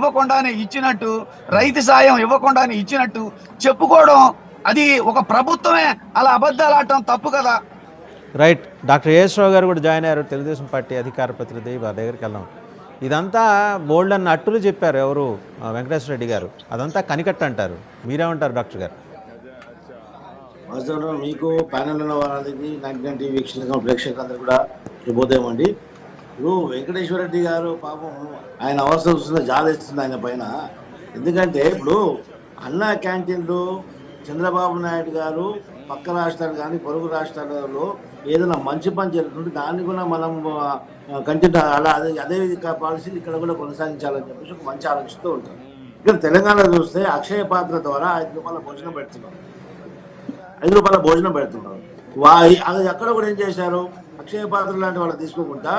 ఇవ్వకుండానే ఇచ్చినట్టు, రైతు సాయం ఇవ్వకుండానే ఇచ్చినట్టు చెప్పుకోవడం, అది ఒక ప్రభుత్వమే అలా అబద్ధాలు ఆడటం తప్పు కదా. రైట్. డాక్టర్ ఏఎస్ రావు గారు కూడా జాయిన్ అయ్యారు, తెలుగుదేశం పార్టీ అధికార ప్రతినిధి. వారి దగ్గరికి వెళ్దాం. ఇదంతా బోల్డ్ అన్న అట్టులు చెప్పారు ఎవరు, వెంకటేశ్వర రెడ్డి గారు. అదంతా కనికట్ట అంటారు. మీరేమంటారు డాక్టర్ గారు? మీకు ప్యానెల్ ఉన్న వాళ్ళకి 99 టీవీ ప్రేక్షకులందరూ కూడా శుభోదయం అండి. ఇప్పుడు వెంకటేశ్వర రెడ్డి గారు పాపం ఆయన అవసరం వస్తుంది, జాలేస్తుంది ఆయన పైన. ఎందుకంటే ఇప్పుడు అన్నా క్యాంటీన్లు చంద్రబాబు నాయుడు గారు పక్క రాష్ట్రాలు కానీ పొరుగు రాష్ట్రాలలో ఏదైనా మంచి పని జరుగుతుంటే దాన్ని కూడా మనం కంటిన్యూ అలా అదే పాలసీలు ఇక్కడ కూడా కొనసాగించాలని చెప్పేసి ఒక మంచి ఆలోచిస్తూ ఉంటాం. ఇక్కడ తెలంగాణలో చూస్తే అక్షయ పాత్ర ద్వారా ₹5 భోజనం పెడుతున్నారు. అది ఎక్కడ కూడా ఏం చేశారు, అక్షయ పాత్ర లాంటి వాళ్ళు తీసుకోకుండా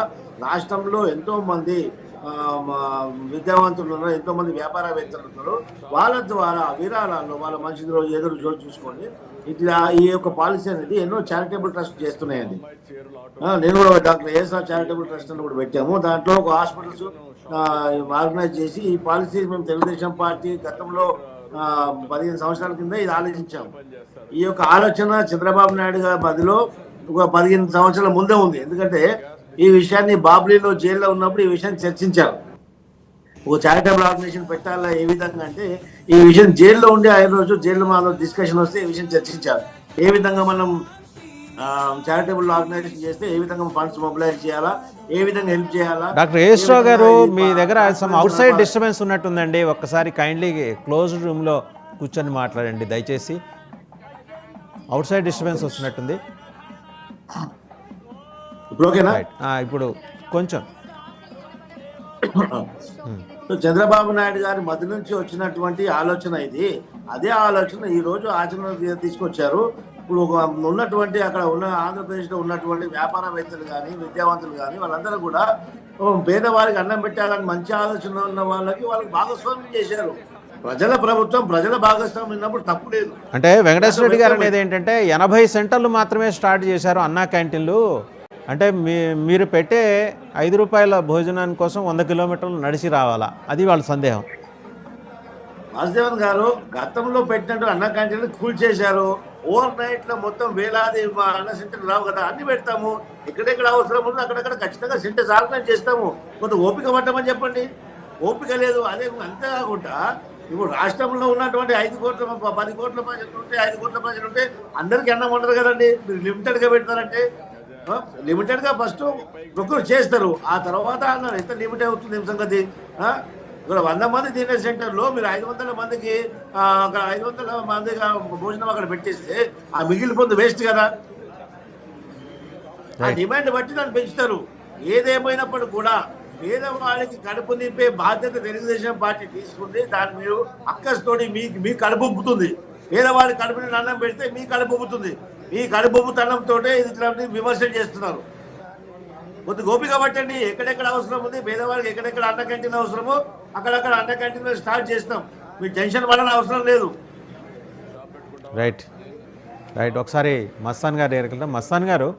రాష్ట్రంలో ఎంతో మంది విద్యావంతులు ఉన్నారు, ఎంతో మంది వ్యాపారవేత్తలు ఉన్నారు. వాళ్ళ ద్వారా విరాళాల్లో వాళ్ళ మంచి రోజు ఏదో రోజు చూసుకొని ఇట్లా ఈ యొక్క పాలసీ అనేది ఎన్నో చారిటబుల్ ట్రస్ట్ చేస్తున్నాయండి. నేను కూడా డాక్టర్ ఏఎస్ఆర్ చారిటబుల్ ట్రస్ట్ అని కూడా పెట్టాము. దాంట్లో ఒక హాస్పిటల్స్ ఆర్గనైజ్ చేసి ఈ పాలసీ మేము తెలుగుదేశం పార్టీ గతంలో 15 సంవత్సరాల కింద ఇది ఆలోచించాము. ఈ యొక్క ఆలోచన చంద్రబాబు నాయుడు గారి బదిలో ఒక 15 సంవత్సరాల ముందే ఉంది. ఎందుకంటే ఈ విషయాన్ని బాబ్లీలో జైల్లో ఉన్నప్పుడు ఈ విషయాన్ని చర్చించారు. ఒక చారిటబుల్ ఆర్గనైజేషన్ పెట్టాలా ఏ విధంగా అంటే ఈ విషయం జైల్లో ఉండే ఆయన రోజు జైల్లో మాలో డిస్కషన్ వస్తే ఈ విషయం చర్చించారు. ఏ విధంగా మనం చారిటబుల్ ఆర్గనైజేషన్ చేస్తే ఏ విధంగా ఫండ్స్ మొబిలైజ్ చేయాలా, ఏ విధంగా హెల్ప్ చేయాలా. డాక్టర్ ఏఎస్ రావు గారు, మీ దగ్గర అవుట్ సైడ్ డిస్టర్బెన్స్ ఉన్నట్టుందండి. ఒక్కసారి కైండ్లీ క్లోజ్డ్ రూమ్లో కూర్చొని మాట్లాడండి దయచేసి. అవుట్ సైడ్ డిస్టర్బెన్స్ వస్తున్నట్టుంది. ఇప్పుడు ఓకేనా? ఇప్పుడు కొంచెం. చంద్రబాబు నాయుడు గారి మధ్య నుంచి వచ్చినటువంటి ఆలోచన ఇది. అదే ఆలోచన ఈ రోజు ఆచరణ తీసుకొచ్చారు. ఇప్పుడు ఉన్నటువంటి అక్కడ ఉన్న ఆంధ్రప్రదేశ్లో ఉన్నటువంటి వ్యాపారవేత్తలు కానీ విద్యావంతులు కానీ వాళ్ళందరూ కూడా పేదవారికి అన్నం పెట్టాలని మంచి ఆలోచన ఉన్న వాళ్ళకి భాగస్వామ్యం చేశారు. ప్రజల ప్రభుత్వం ప్రజల భాగస్వామ్యం ఉన్నప్పుడు తప్పు లేదు. అంటే వెంకటేశ్వర రెడ్డి గారు అనేది ఏంటంటే 80 సెంటర్లు మాత్రమే స్టార్ట్ చేశారు అన్నా క్యాంటీన్లు. అంటే మీరు పెట్టే ₹5 భోజనాని కోసం 100 కిలోమీటర్లు నడిచి రావాలా, అది వాళ్ళ సందేహం. వాసుదేవన్ గారు గతంలో పెట్టినట్టు అన్న క్యాంటీన్లు కూల్ చేశారు. ఓవర్ నైట్ లో మొత్తం వేలాది అన్న సెంటర్లు రావు కదా, అన్ని పెడతాము. ఎక్కడెక్కడ అవసరం ఉందో అక్కడక్కడ ఖచ్చితంగా సెంటర్స్ ఆర్గనైజ్ చేస్తాము. కొంత ఓపిక పట్టమని చెప్పండి. ఓపిక లేదు. అదే అంతేకాకుండా ఇప్పుడు రాష్ట్రంలో ఉన్నటువంటి 5 కోట్ల 10 కోట్ల ప్రజలు ఉంటే 5 కోట్ల ప్రజలు ఉంటే అందరికీ అన్నం ఉండదు కదండి. మీరు లిమిటెడ్ గా పెడతారంటే లిమిటెడ్ గా ఫస్ట్ ప్రొక్యూర్ చేస్తారు, ఆ తర్వాత అన్నారు ఎంత లిమిట్ అవుతుంది ఏం సంగతి. ఇక్కడ 100 మంది తినే సెంటర్లో మీరు 500 మందికి అక్కడ 500 మందికి భోజనం అక్కడ పెట్టేస్తే ఆ మిగిలిపోతుంది వేస్ట్ కదా. ఆ డిమాండ్ బట్టి దాన్ని పెంచుతారు. ఏదేమైనప్పుడు కూడా పేదవాళ్ళకి కడుపు నింపే బాధ్యత తెలుగుదేశం పార్టీ తీసుకుంది. దాన్ని మీరు అక్కస్తోటి మీ కడుపు ఉబ్బుతుంది. పేదవాళ్ళ కడుపు నిండా అన్నం పెడితే మీ కడుపు ఉబ్బుతుంది. మీ కడుపు ఉబ్బుతన్నంతో ఇట్లాంటి విమర్శలు చేస్తున్నారు. కొద్ది గోపిక పట్టండి. ఎక్కడెక్కడ అవసరం ఉంది పేదవాళ్ళకి, ఎక్కడెక్కడ అన్న క్యాంటీన్ అవసరమో అక్కడక్కడ అన్న క్యాంటీన్ స్టార్ట్ చేస్తాం. మీ టెన్షన్ పడాలని అవసరం లేదు. రైట్. ఒకసారి మస్తాన్ గారు దగ్గరికి వెళ్తాం. మస్తాన్ గారు,